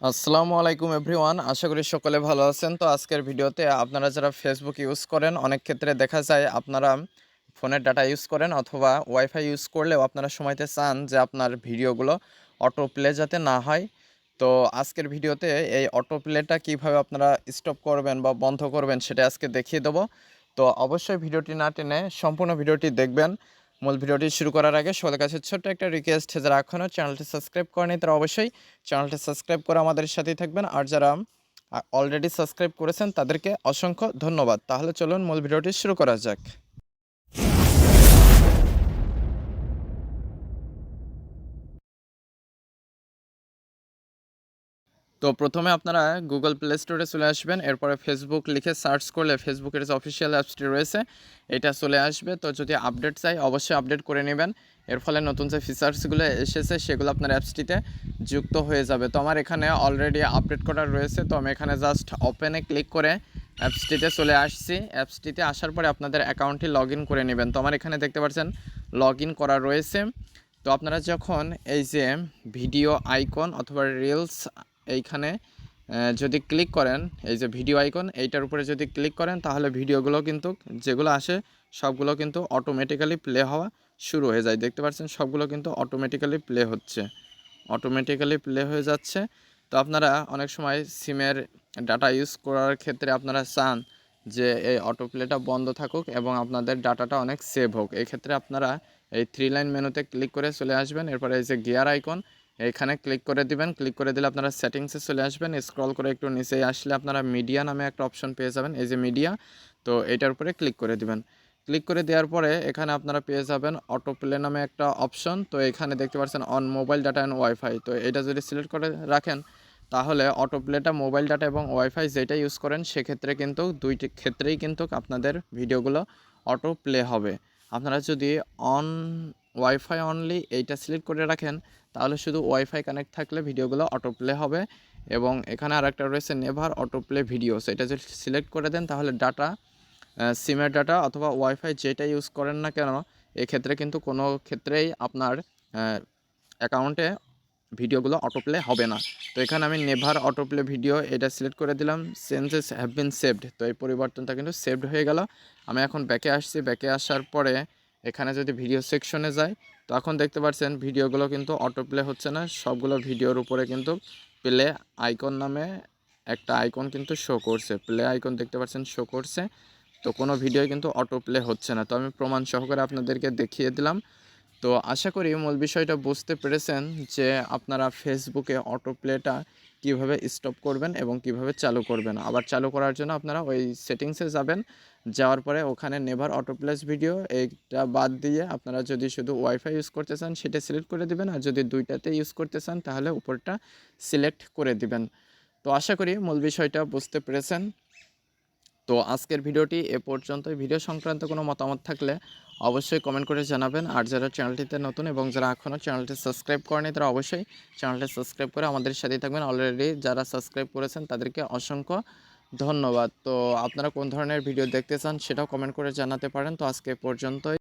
আসসালামু আলাইকুম এভরিওয়ান, আশা করি সকলে ভালো আছেন। তো আজকের ভিডিওতে আপনারা যারা ফেসবুক ইউজ করেন, অনেক ক্ষেত্রে দেখা যায় আপনারা ফোনের ডাটা ইউজ করেন অথবা ওয়াইফাই ইউজ করলেও আপনারা সময়তে চান যে আপনার ভিডিওগুলো অটো প্লে যাতে না হয়। তো আজকের ভিডিওতে এই অটো প্লেটা কীভাবে আপনারা স্টপ করবেন বা বন্ধ করবেন সেটা আজকে দেখিয়ে দেবো। তো অবশ্যই ভিডিওটি না টেনে সম্পূর্ণ ভিডিওটি দেখবেন। মূল ভিডিওটি শুরু করার আগে সকলের কাছে ছোট্ট একটা রিকোয়েস্ট, যারা এখনও চ্যানেলটি সাবস্ক্রাইব করেনি তারা অবশ্যই চ্যানেলটি সাবস্ক্রাইব করে আমাদের সাথেই থাকবেন, আর যারা অলরেডি সাবস্ক্রাইব করেছেন তাদেরকে অসংখ্য ধন্যবাদ। তাহলে চলুন মূল ভিডিওটি শুরু করা যাক। তো প্রথমে আপনারা গুগল প্লে স্টোরে চলে আসবেন, এরপরে ফেসবুক লিখে সার্চ করলে ফেসবুকের যে অফিসিয়াল অ্যাপসটি রয়েছে এটা চলে আসবে। তো যদি আপডেট চাই অবশ্যই আপডেট করে নেবেন, এর ফলে নতুন যে ফিচার্সগুলো এসেছে সেগুলো আপনার অ্যাপসটিতে যুক্ত হয়ে যাবে। তো আমার এখানে অলরেডি আপডেট করা রয়েছে, তো আমি এখানে জাস্ট ওপেনে ক্লিক করে অ্যাপসটিতে চলে আসছি। অ্যাপসটিতে আসার পরে আপনাদের অ্যাকাউন্টটি লগ ইন করে নেবেন। তো আমার এখানে দেখতে পাচ্ছেন লগ ইন করা রয়েছে। তো আপনারা যখন এই যে ভিডিও আইকন অথবা রিলস এইখানে যদি ক্লিক করেন, এই যে ভিডিও আইকন এইটার উপরে যদি ক্লিক করেন তাহলে ভিডিওগুলো কিন্তু যেগুলো আসে সবগুলো কিন্তু অটোমেটিক্যালি প্লে হওয়া শুরু হয়ে যায়। দেখতে পাচ্ছেন সবগুলো কিন্তু অটোমেটিক্যালি প্লে হচ্ছে, অটোমেটিক্যালি প্লে হয়ে যাচ্ছে। তো আপনারা অনেক সময় সিমের ডাটা ইউজ করার ক্ষেত্রে আপনারা চান যে এই অটো প্লেটা বন্ধ থাকুক এবং আপনাদের ডাটাটা অনেক সেভ হোক। এই ক্ষেত্রে আপনারা এই 3 লাইন মেনুতে ক্লিক করে চলে আসবেন, এরপরে এই যে গিয়ার আইকন এইখানে ক্লিক করে দিবেন। ক্লিক করে দিলে আপনারা সেটিংসে চলে আসবেন, স্ক্রল করে একটু নিচে আসলে আপনারা মিডিয়া নামে একটা অপশন পেয়ে যাবেন, এই যে মিডিয়া। তো এটার উপরে ক্লিক করে দিবেন। ক্লিক করে দেওয়ার পরে এখানে আপনারা পেয়ে যাবেন অটো প্লে নামে একটা অপশন। তো এখানে দেখতে পাচ্ছেন on mobile data and wifi, তো এটা যদি সিলেক্ট করে রাখেন তাহলে অটো প্লেটা মোবাইল ডাটা এবং ওয়াইফাই যেটা ইউজ করেন সেক্ষেত্রে কিন্তু দুইটি ক্ষেত্রেই কিন্তু আপনাদের ভিডিওগুলো অটো প্লে হবে। আপনারা যদি অন ওয়াইফাই অনলি এইটা সিলেক্ট করে রাখেন তাহলে শুধু ওয়াইফাই কানেক্ট থাকলে ভিডিওগুলো অটো প্লে হবে। এবং এখানে আরেকটা রয়েছে নেভার অটো প্লে ভিডিওস, এটা যদি সিলেক্ট করে দেন তাহলে ডাটা সিমের ডাটা অথবা ওয়াইফাই যেটা ইউজ করেন না কেন এক্ষেত্রে কিন্তু কোনো ক্ষেত্রেই আপনার অ্যাকাউন্টে ভিডিওগুলো অটো প্লে হবে না। তো এখানে আমি নেভার অটো প্লে ভিডিও এটা সিলেক্ট করে দিলাম। চেঞ্জেস হ্যাভ বিন সেভড, তো এই পরিবর্তনটা কিন্তু সেভড হয়ে গেল। আমি এখন ব্যাকে আসছি, ব্যাকে আসার পরে এখানে যদি ভিডিও সেকশনে যাই তো এখন দেখতে পাচ্ছেন ভিডিওগুলো কিন্তু অটো প্লে হচ্ছে না, সবগুলো ভিডিওর উপরে কিন্তু প্লে আইকন নামে একটা আইকন কিন্তু শো করছে, প্লে আইকন দেখতে পাচ্ছেন শো করছে। তো কোনো ভিডিও কিন্তু অটো প্লে হচ্ছে না। তো আমি প্রমাণ সহকারে আপনাদেরকে দেখিয়ে দিলাম। তো আশা করি মূল বিষয়টা বুঝতে পেরেছেন যে আপনারা ফেসবুকে অটো প্লেটা কীভাবে স্টপ করবেন এবং কিভাবে চালু করবেন। আবার চালু করার জন্য আপনারা ওই সেটিংসে যাবেন, যাওয়ার পরে ওখানে নেভার অটো প্লেস ভিডিও এইটা বাদ দিয়ে আপনারা যদি শুধু ওয়াইফাই ইউজ করতে চান সেটা সিলেক্ট করে দিবেন, আর যদি দুইটাতে ইউজ করতে চান তাহলে উপরটা সিলেক্ট করে দিবেন। তো আশা করি মূল বিষয়টা বুঝতে পেরেছেন। তো আজকের ভিডিওটি এ পর্যন্তই। ভিডিও সংক্রান্ত কোনো মতামত থাকলে অবশ্যই কমেন্ট করে জানাবেন, আর যারা চ্যানেলটিতে নতুন এবং যারা এখনও চ্যানেলটি সাবস্ক্রাইব করেনি তারা অবশ্যই চ্যানেলটি সাবস্ক্রাইব করে আমাদের সাথেই থাকবেন। অলরেডি যারা সাবস্ক্রাইব করেছেন তাদেরকে অসংখ্য ধন্যবাদ। তো আপনারা কোন ধরনের ভিডিও দেখতে চান সেটাও কমেন্ট করে জানাতে পারেন। তো আজকে পর্যন্তই।